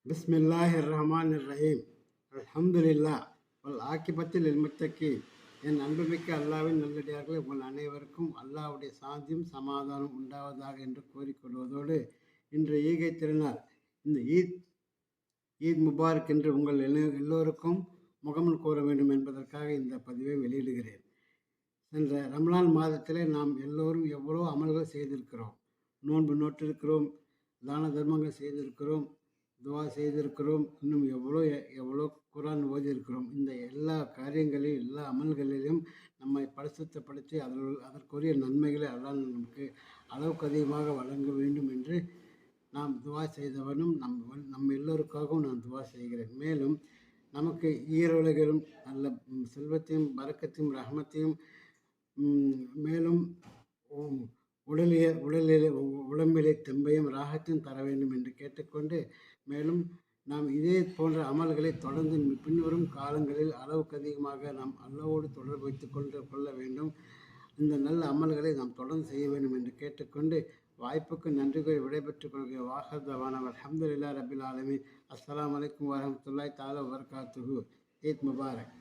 பிஸ்மில்லாஹிர் ரஹ்மானிர் ரஹீம். அல்ஹம்துலில்லா வல் ஆக்கிபத்தில் இல்முத்தக்கீன். என் அன்புமிக்க அல்லாவின் நல்லடியார்களே, உங்கள் அனைவருக்கும் அல்லாஹ்வுடைய சாந்தியும் சமாதானம் உண்டாவதாக என்று கூறிக்கொள்வதோடு, இன்று ஈகை திருநாள். இந்த ஈத் முபாரக் என்று உங்கள் எல்லோருக்கும் முகமன் கூற வேண்டும் என்பதற்காக இந்த பதிவை வெளியிடுகிறேன். சென்ற ரம்லான் மாதத்திலே நாம் எல்லோரும் எவ்வளோ அமல்கள் செய்திருக்கிறோம். நோன்பு நோட்டிருக்கிறோம், தான தர்மங்கள் செய்திருக்கிறோம், துவா செய்திருக்கிறோம், இன்னும் எவ்வளோ குரான் ஓதியிருக்கிறோம். இந்த எல்லா காரியங்களையும், எல்லா அமல்களிலும் நம்மை பரிசுத்தப்படுத்தி அதற்குரிய நன்மைகளை அல்லாஹ் நமக்கு அளவுக்கு அதிகமாக வழங்க வேண்டும் என்று நாம் துவா செய்தவனும் நம் எல்லோருக்காகவும் நான் துவா செய்கிறேன். மேலும் நமக்கு ஈரோலகிலும் நல்ல செல்வத்தையும் பரக்கத்தையும் ரஹமத்தையும் மேலும் உடம்பிலே தெம்பையும் ராகத்தையும் தர வேண்டும் என்று கேட்டுக்கொண்டு, மேலும் நாம் இதே போன்ற அமல்களை தொடர்ந்து பின்வரும் காலங்களில் அளவுக்கு அதிகமாக நாம் அல்லாஹ்வோடு தொடர்பு வைத்துக் கொள்ள வேண்டும். இந்த நல்ல அமல்களை நாம் தொடர்ந்து செய்ய வேண்டும் என்று கேட்டுக்கொண்டு, வாய்ப்புக்கு நன்றி கூறி விடைபெற்றுக் கொள்கிற வாஹர்தவான அல்ஹம்துலில்லாஹி ரப்பில் ஆலமீன். அஸ்ஸலாமு அலைக்கும் வரஹ்மத்துல்லாஹி தஆலா வபரகாத்துஹு. ஈத் முபாரக்.